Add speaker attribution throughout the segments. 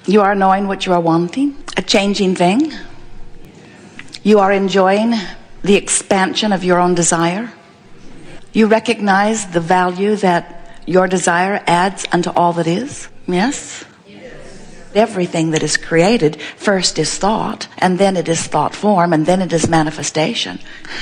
Speaker 1: You are knowing what you are wanting, a changing thing. You are enjoying the expansion of your own desire. You recognize the value that your desire adds unto all that is. Yes? Everything that is created first is thought, and then it is thought form, and then it is manifestation.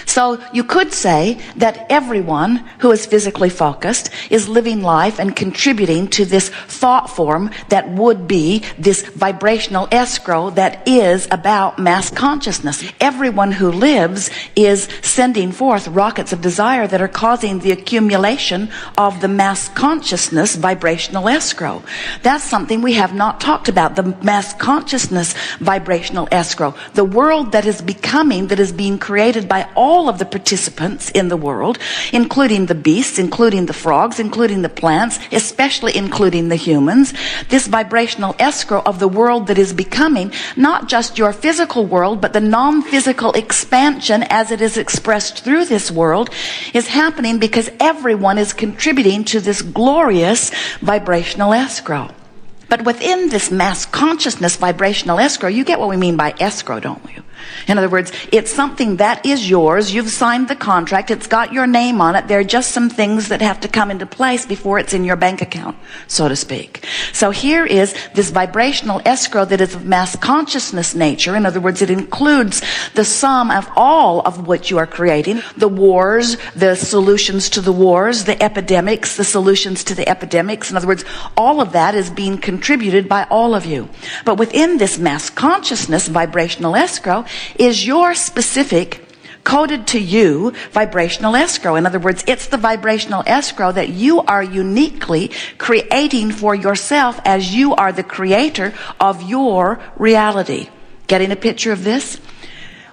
Speaker 1: So you could say that everyone who is physically focused is living life and contributing to this thought form that would be this vibrational escrow that is about mass consciousness. Everyone who lives is sending forth rockets of desire that are causing the accumulation of the mass consciousness vibrational escrow. That's something we have not talked about, the mass consciousness vibrational escrow. The world that is becoming, that is being created by all of the participants in the world, including the beasts, including the frogs, including the plants, especially including the humans. This vibrational escrow of the world that is becoming, not just your physical world, but the non-physical expansion as it is expressed through this world, is happening because everyone is contributing to this glorious vibrational escrow. But within this mass consciousness vibrational escrow, you get what we mean by escrow, don't you? In other words, it's something that is yours. You've signed the contract. It's got your name on it. There are just some things that have to come into place before it's in your bank account, so to speak. So here is this vibrational escrow that is of mass consciousness nature. In other words, it includes the sum of all of what you are creating. The wars, the solutions to the wars, the epidemics, the solutions to the epidemics. In other words, all of that is being contributed by all of you. But within this mass consciousness vibrational escrow is your specific, coded to you, vibrational escrow. In other words, it's the vibrational escrow that you are uniquely creating for yourself as you are the creator of your reality. Getting a picture of this?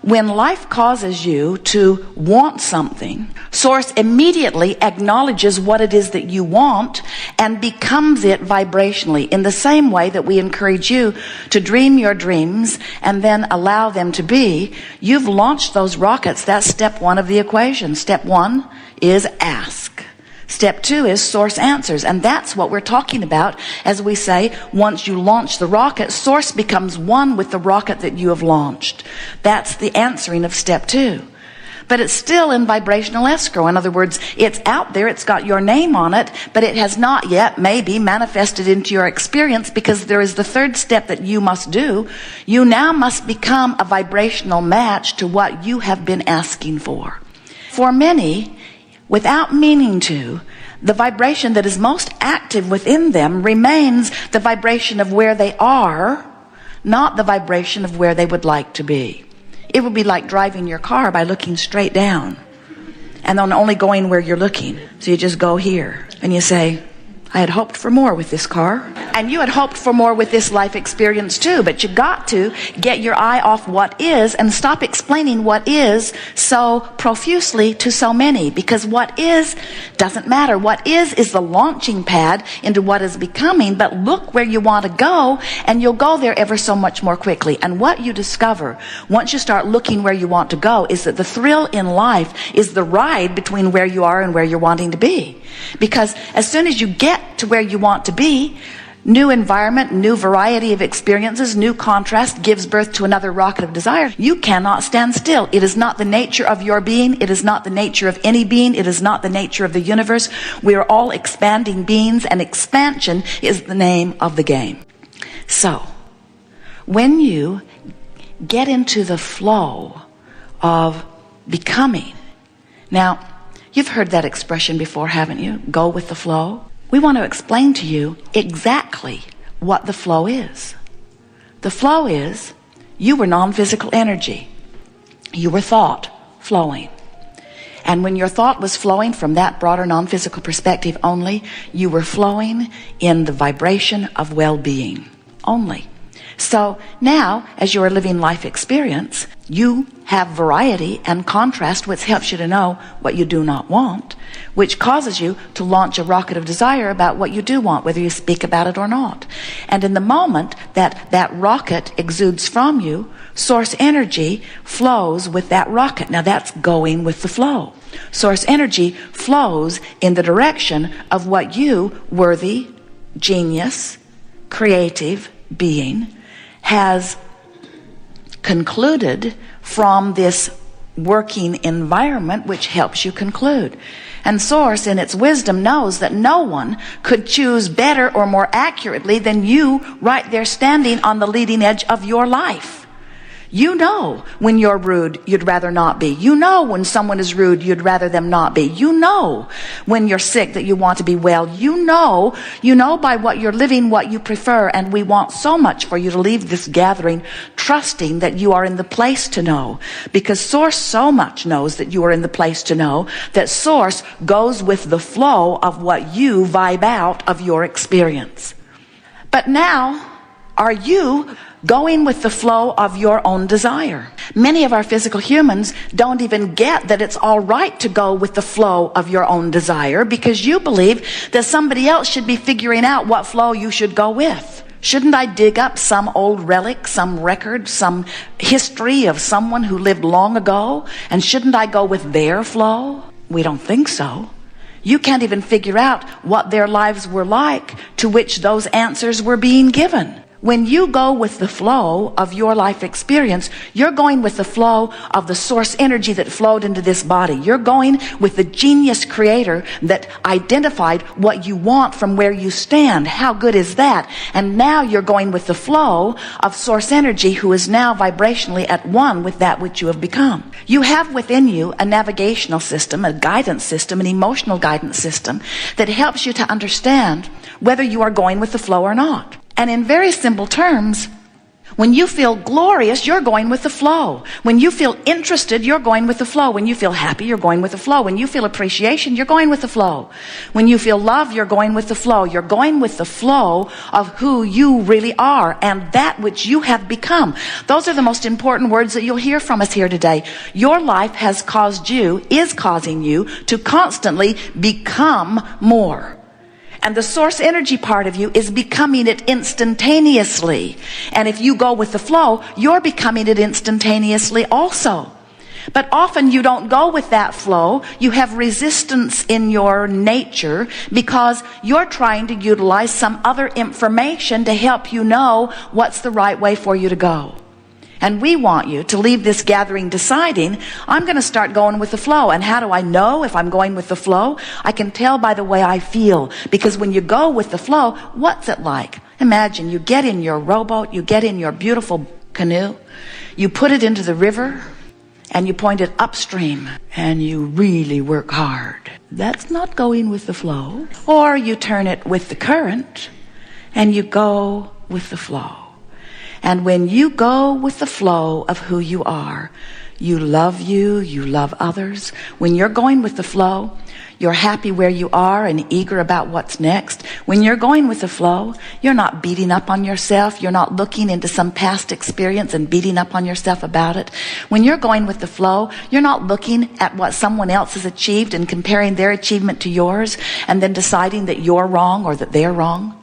Speaker 1: When life causes you to want something, Source immediately acknowledges what it is that you want and becomes it vibrationally, in the same way that we encourage you to dream your dreams and then allow them to be. You've launched those rockets. That's step one of the equation. Step one is ask. Step two is Source answers. And that's what we're talking about as we say, once you launch the rocket, Source becomes one with the rocket that you have launched. That's the answering of step two. But it's still in vibrational escrow. In other words, it's out there, it's got your name on it, but it has not yet maybe manifested into your experience, because there is the third step that you must do. You now must become a vibrational match to what you have been asking for. For many, without meaning to, the vibration that is most active within them remains the vibration of where they are, not the vibration of where they would like to be. It would be like driving your car by looking straight down and then only going where you're looking. So you just go here and you say, I had hoped for more with this car. And you had hoped for more with this life experience too, but you got to get your eye off what is and stop explaining what is so profusely to so many, because what is doesn't matter. What is the launching pad into what is becoming, but look where you want to go and you'll go there ever so much more quickly. And what you discover once you start looking where you want to go is that the thrill in life is the ride between where you are and where you're wanting to be. Because as soon as you get to where you want to be, new environment, new variety of experiences, new contrast gives birth to another rocket of desire. You cannot stand still. It is not the nature of your being. It is not the nature of any being. It is not the nature of the universe. We are all expanding beings, and expansion is the name of the game. So, when you get into the flow of becoming, now, you've heard that expression before, haven't you? Go with the flow. We want to explain to you exactly what the flow is. The flow is, you were non-physical energy. You were thought flowing. And when your thought was flowing from that broader non-physical perspective only, you were flowing in the vibration of well-being only. So now, as you are living life experience, you have variety and contrast, which helps you to know what you do not want, which causes you to launch a rocket of desire about what you do want, whether you speak about it or not. And in the moment that that rocket exudes from you, Source energy flows with that rocket. Now that's going with the flow. Source energy flows in the direction of what you, worthy, genius, creative, being has concluded from this working environment which helps you conclude. And Source, in its wisdom, knows that no one could choose better or more accurately than you right there standing on the leading edge of your life. You know when you're rude, you'd rather not be. You know when someone is rude, you'd rather them not be. You know when you're sick that you want to be well. You know by what you're living what you prefer. And we want so much for you to leave this gathering trusting that you are in the place to know. Because Source so much knows that you are in the place to know that Source goes with the flow of what you vibe out of your experience. But now, are you going with the flow of your own desire? Many of our physical humans don't even get that it's all right to go with the flow of your own desire because you believe that somebody else should be figuring out what flow you should go with. Shouldn't I dig up some old relic, some record, some history of someone who lived long ago? And shouldn't I go with their flow? We don't think so. You can't even figure out what their lives were like to which those answers were being given. When you go with the flow of your life experience, you're going with the flow of the source energy that flowed into this body. You're going with the genius creator that identified what you want from where you stand. How good is that? And now you're going with the flow of source energy who is now vibrationally at one with that which you have become. You have within you a navigational system, a guidance system, an emotional guidance system that helps you to understand whether you are going with the flow or not. And in very simple terms, when you feel glorious, you're going with the flow. When you feel interested, you're going with the flow. When you feel happy, you're going with the flow. When you feel appreciation, you're going with the flow. When you feel love, you're going with the flow. You're going with the flow of who you really are and that which you have become. Those are the most important words that you'll hear from us here today. Your life is causing you to constantly become more. And the source energy part of you is becoming it instantaneously. And if you go with the flow, you're becoming it instantaneously also. But often you don't go with that flow. You have resistance in your nature because you're trying to utilize some other information to help you know what's the right way for you to go. And we want you to leave this gathering deciding, I'm going to start going with the flow. And how do I know if I'm going with the flow? I can tell by the way I feel. Because when you go with the flow, what's it like? Imagine you get in your rowboat, you get in your beautiful canoe, you put it into the river, and you point it upstream, and you really work hard. That's not going with the flow. Or you turn it with the current, and you go with the flow. And when you go with the flow of who you are, you love others. When you're going with the flow, you're happy where you are and eager about what's next. When you're going with the flow, you're not beating up on yourself. You're not looking into some past experience and beating up on yourself about it. When you're going with the flow, you're not looking at what someone else has achieved and comparing their achievement to yours and then deciding that you're wrong or that they're wrong.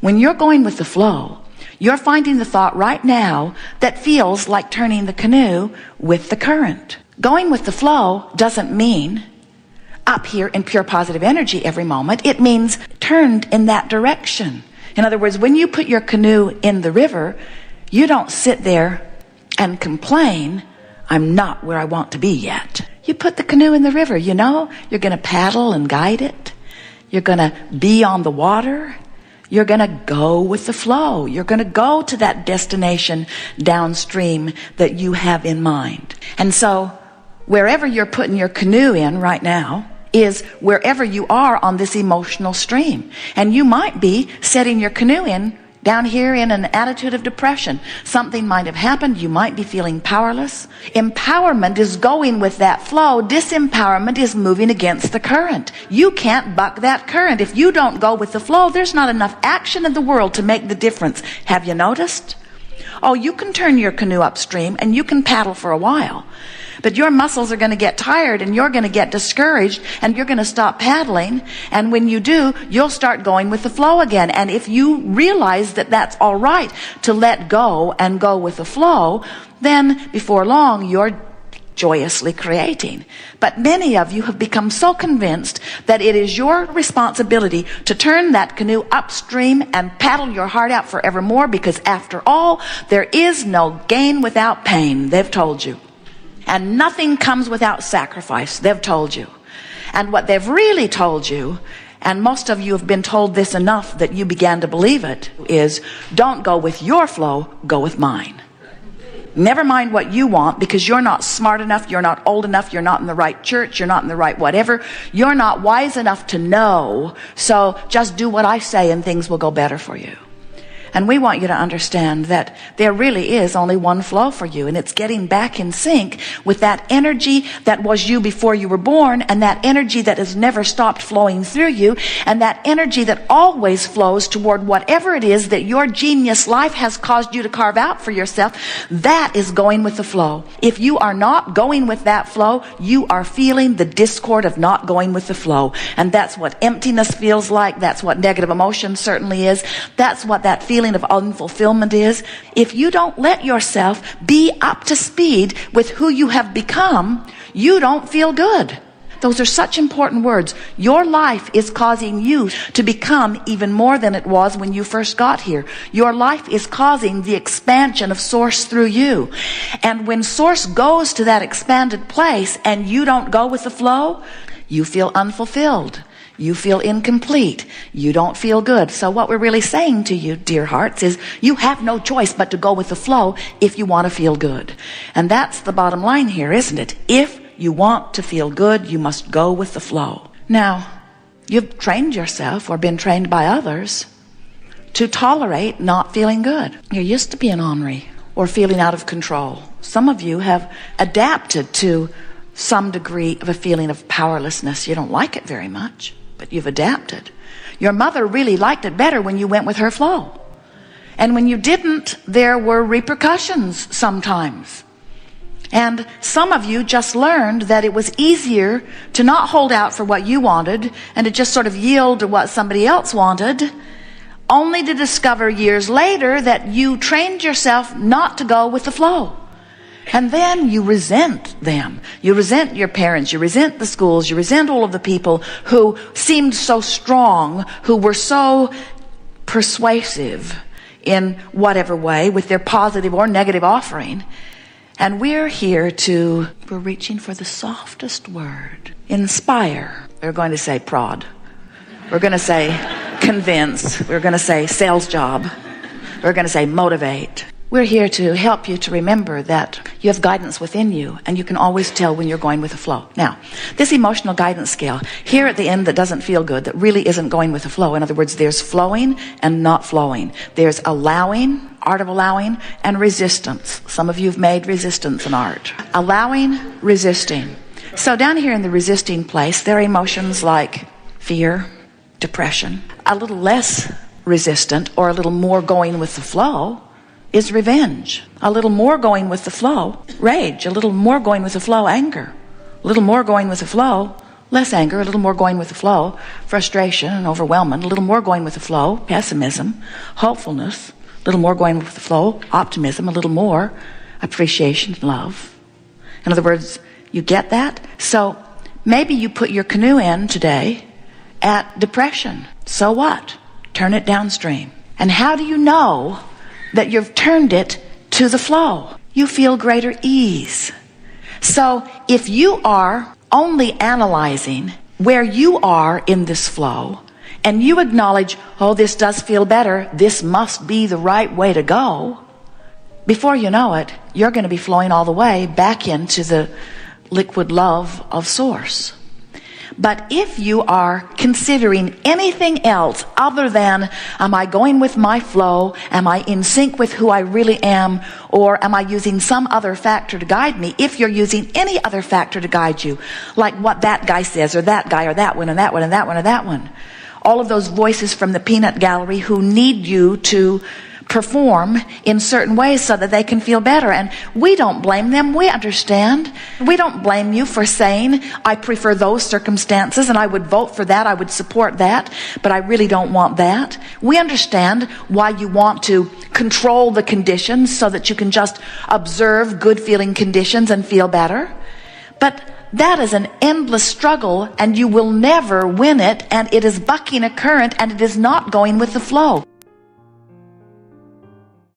Speaker 1: When you're going with the flow, you're finding the thought right now that feels like turning the canoe with the current. Going with the flow doesn't mean up here in pure positive energy every moment. It means turned in that direction. In other words, when you put your canoe in the river, you don't sit there and complain, I'm not where I want to be yet. You put the canoe in the river, you know, you're going to paddle and guide it. You're going to be on the water. You're going to go with the flow. You're going to go to that destination downstream that you have in mind. And so wherever you're putting your canoe in right now is wherever you are on this emotional stream. And you might be setting your canoe in down here in an attitude of depression. Something might have happened. You might be feeling powerless. Empowerment is going with that flow. Disempowerment is moving against the current. You can't buck that current. If you don't go with the flow, there's not enough action in the world to make the difference. Have you noticed? Oh, you can turn your canoe upstream and you can paddle for a while. But your muscles are going to get tired and you're going to get discouraged and you're going to stop paddling. And when you do, you'll start going with the flow again. And if you realize that that's all right to let go and go with the flow, then before long, you're joyously creating. But many of you have become so convinced that it is your responsibility to turn that canoe upstream and paddle your heart out forevermore, because after all, there is no gain without pain, they've told you. And nothing comes without sacrifice, they've told you. And what they've really told you, and most of you have been told this enough that you began to believe it, is don't go with your flow, go with mine. Never mind what you want, because you're not smart enough, you're not old enough, you're not in the right church, you're not in the right whatever. You're not wise enough to know, so just do what I say and things will go better for you. And we want you to understand that there really is only one flow for you, and it's getting back in sync with that energy that was you before you were born, and that energy that has never stopped flowing through you, and that energy that always flows toward whatever it is that your genius life has caused you to carve out for yourself. That is going with the flow. If you are not going with that flow, you are feeling the discord of not going with the flow. And that's what emptiness feels like. That's what negative emotion certainly is. That's what that feeling of unfulfillment is. If you don't let yourself be up to speed with who you have become, you don't feel good. Those are such important words. Your life is causing you to become even more than it was when you first got here. Your life is causing the expansion of Source through you. And when Source goes to that expanded place and you don't go with the flow, you feel unfulfilled. You feel incomplete. You don't feel good. So what we're really saying to you, dear hearts, is you have no choice but to go with the flow if you want to feel good. And that's the bottom line here, isn't it? If you want to feel good, you must go with the flow. Now, you've trained yourself or been trained by others to tolerate not feeling good. You're used to being ornery or feeling out of control. Some of you have adapted to some degree of a feeling of powerlessness. You don't like it very much, but you've adapted. Your mother really liked it better when you went with her flow. And when you didn't, there were repercussions sometimes. And some of you just learned that it was easier to not hold out for what you wanted and to just sort of yield to what somebody else wanted, only to discover years later that you trained yourself not to go with the flow. And then you resent them. You resent your parents. You resent the schools. You resent all of the people who seemed so strong, who were so persuasive in whatever way with their positive or negative offering. And we're reaching for the softest word. Inspire. We're going to say prod. We're going to say convince. We're going to say sales job. We're going to say motivate. We're here to help you to remember that you have guidance within you, and you can always tell when you're going with the flow. Now, this emotional guidance scale here at the end that doesn't feel good, that really isn't going with the flow. In other words, there's flowing and not flowing. There's allowing, art of allowing, and resistance. Some of you have made resistance an art. Allowing, resisting. So down here in the resisting place, there are emotions like fear, depression. A little less resistant or a little more going with the flow is revenge. A little more going with the flow, rage. A little more going with the flow, anger. A little more going with the flow, less anger. A little more going with the flow, frustration and overwhelming. A little more going with the flow, pessimism, hopefulness. A little more going with the flow, optimism. A little more appreciation and love. In other words, you get that? So maybe you put your canoe in today at depression. So what? Turn it downstream. And how do you know that you've turned it to the flow? You feel greater ease. So if you are only analyzing where you are in this flow, and you acknowledge, oh, this does feel better, this must be the right way to go, before you know it, you're going to be flowing all the way back into the liquid love of Source. But if you are considering anything else other than, am I going with my flow? Am I in sync with who I really am? Or am I using some other factor to guide me? If you're using any other factor to guide you, like what that guy says, or that guy, or that one, and that one, and that one, or that one, all of those voices from the peanut gallery who need you to perform in certain ways so that they can feel better. And we don't blame them. We understand. We don't blame you for saying, I prefer those circumstances and I would vote for that, I would support that, but I really don't want that. We understand why you want to control the conditions so that you can just observe good feeling conditions and feel better. But that is an endless struggle, and you will never win it, and it is bucking a current, and it is not going with the flow.